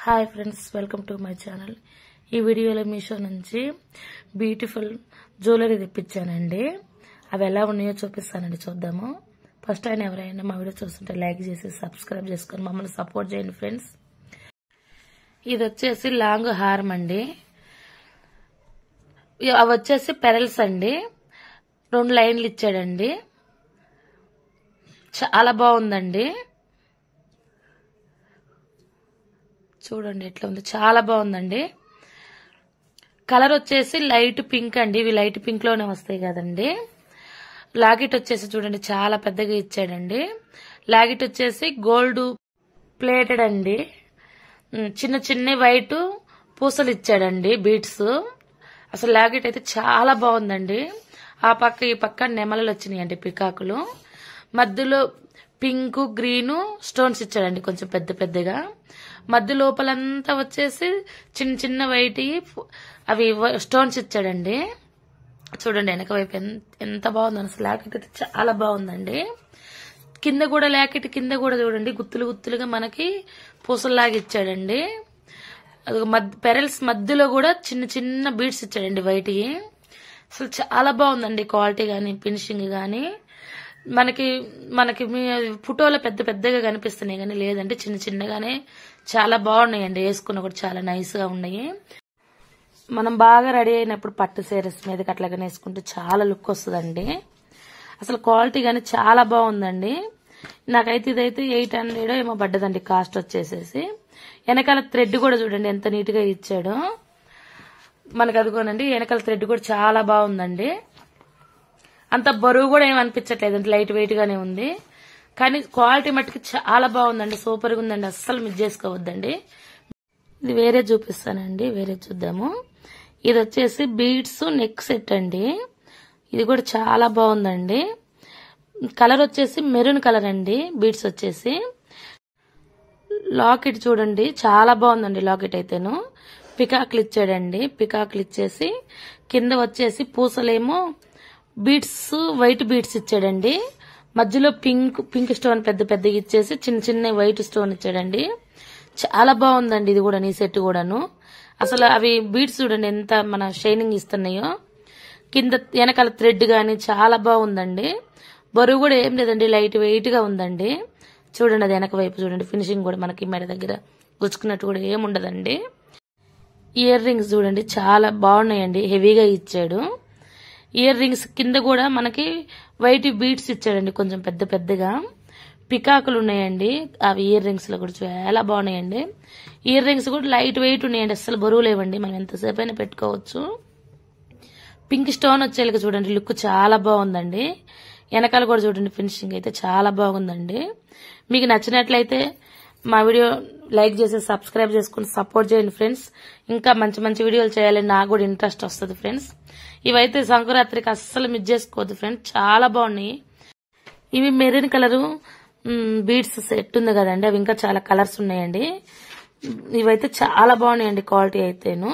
Hi friends, welcome to my channel. ఈ వీడియోలో మీషో నుంచి బ్యూటిఫుల్ జ్యువెలరీ తెప్పించానండి. అవి ఎలా ఉన్నాయో చూపిస్తానండి, చూద్దాము. ఫస్ట్ టైం ఎవరైనా మా వీడియో చూస్తుంటే లైక్ చేసి సబ్స్క్రైబ్ చేసుకొని మమ్మల్ని సపోర్ట్ చేయండి ఫ్రెండ్స్. ఇది వచ్చేసి లాంగ్ హారం అండి. అవి వచ్చేసి పెరల్స్ అండి. 2 లైన్లు ఇచ్చాడండి. చాలా బాగుందండి. చూడండి ఎట్లా ఉంది, చాలా బాగుందండి. కలర్ వచ్చేసి లైట్ పింక్ అండి. ఇవి లైట్ పింక్ లోనే వస్తాయి కదండి. లాకెట్ వచ్చేసి చూడండి చాలా పెద్దగా ఇచ్చాడండి. లాకెట్ వచ్చేసి గోల్డ్ ప్లేటెడ్ అండి. చిన్న చిన్న వైట్ పూసలు ఇచ్చాడండి, బీడ్స్. అసలు లాకెట్ అయితే చాలా బాగుందండి. ఆ పక్క ఈ పక్క నెమలలు వచ్చినాయండి, పికాకులు. మధ్యలో పింక్ గ్రీన్ స్టోన్స్ ఇచ్చాడండి, కొంచెం పెద్ద పెద్దగా. మధ్య లోపలంతా వచ్చేసి చిన్న చిన్న వైట్ అవి స్టోన్స్ ఇచ్చాడండి. చూడండి వెనక వైపు ఎంత బాగుందో. అసలు లాకెట్ అయితే చాలా బాగుందండి. కింద కూడా లాకెట్ కింద కూడా చూడండి గుత్తులు గుత్తులుగా మనకి పూసల్లాగా ఇచ్చాడండి. పెరల్స్ మధ్యలో కూడా చిన్న చిన్న బీడ్స్ ఇచ్చాడండి వైట్. అసలు చాలా బాగుందండి, క్వాలిటీ గానీ ఫినిషింగ్ గానీ. మనకి ఫోటోలో పెద్ద పెద్దగా కనిపిస్తున్నాయి కానీ లేదంటే చిన్న చిన్నగానే చాలా బాగున్నాయండి. వేసుకున్న కూడా చాలా నైస్ గా ఉన్నాయి. మనం బాగా రెడీ అయినప్పుడు పట్టు శారీస్ మీదకి అట్లాగానే వేసుకుంటే చాలా లుక్ వస్తుందండి. అసలు క్వాలిటీ గానీ చాలా బాగుందండి. నాకైతే ఇదైతే 800 ఏమో పడ్డదండి కాస్ట్ వచ్చేసేసి. వెనకాల థ్రెడ్ కూడా చూడండి ఎంత నీట్ గా ఇచ్చాడు మనకు. అదిగోనండి వెనకాల థ్రెడ్ కూడా చాలా బాగుందండి. అంత బరువు కూడా ఏమి అనిపించట్లేదండి, లైట్ వెయిట్ గానే ఉంది. కానీ క్వాలిటీ మట్టుకు చాలా బాగుందండి, సూపర్ గా ఉందండి. అస్సలు మిస్ చేసుకోవద్దండి. ఇది వేరే చూపిస్తానండి, వేరే చూద్దాము. ఇది వచ్చేసి బీడ్స్ నెక్ సెట్ అండి. ఇది కూడా చాలా బాగుందండి. కలర్ వచ్చేసి మెరూన్ కలర్ అండి. బీడ్స్ వచ్చేసి లాకెట్ చూడండి చాలా బాగుందండి. లాకెట్ అయితేను పికాకులు ఇచ్చాడండి. పికాకులు ఇచ్చేసి కింద వచ్చేసి పూసలేమో బీడ్స్ వైట్ బీడ్స్ ఇచ్చాడండి. మధ్యలో పింక్ స్టోన్ పెద్ద పెద్దగా ఇచ్చేసి చిన్న చిన్న వైట్ స్టోన్ ఇచ్చాడండి. చాలా బాగుందండి. ఇది కూడా నీ సెట్ కూడాను. అసలు అవి బీడ్స్ చూడండి ఎంత మన షైనింగ్ ఇస్తున్నాయో. కింద వెనకాల థ్రెడ్ గానీ చాలా బాగుందండి. బరువు కూడా ఏం లేదండి, లైట్ వెయిట్ గా ఉందండి. చూడండి అది వెనక వైపు చూడండి. ఫినిషింగ్ కూడా మనకి మెడ దగ్గర గుచ్చుకున్నట్టు కూడా ఏముండదండి. ఇయర్ రింగ్స్ చూడండి చాలా బాగున్నాయండి, హెవీగా ఇచ్చాడు. ఇయర్ రింగ్స్ కింద కూడా మనకి వైట్ బీడ్స్ ఇచ్చాడండి, కొంచెం పెద్ద పెద్దగా. పికాకులు ఉన్నాయండి అవి ఇయర్ రింగ్స్ లో కూడా చాలా బాగున్నాయండి. ఇయర్ రింగ్స్ కూడా లైట్ వెయిట్ ఉన్నాయండి, అస్సలు బరువు లేవండి, మనం ఎంతసేపు అయినా పెట్టుకోవచ్చు. పింక్ స్టోన్ వచ్చేలాగా చూడండి, లుక్ చాలా బాగుందండి. వెనకాల కూడా చూడండి ఫినిషింగ్ అయితే చాలా బాగుందండి. మీకు నచ్చినట్లయితే మా వీడియో లైక్ చేసి సబ్స్క్రైబ్ చేసుకుని సపోర్ట్ చేయండి ఫ్రెండ్స్. ఇంకా మంచి మంచి వీడియోలు చేయాలని నాకు కూడా ఇంట్రెస్ట్ వస్తుంది ఫ్రెండ్స్. ఇవైతే సంక్రాంతికి అస్సలు మిస్ చేసుకోవద్దు ఫ్రెండ్స్, చాలా బాగున్నాయి. ఇవి మెరూన్ కలరు బీడ్స్ సెట్ ఉంది కదండి, అవి ఇంకా చాలా కలర్స్ ఉన్నాయండి. ఇవైతే చాలా బాగున్నాయండి క్వాలిటీ అయితేను.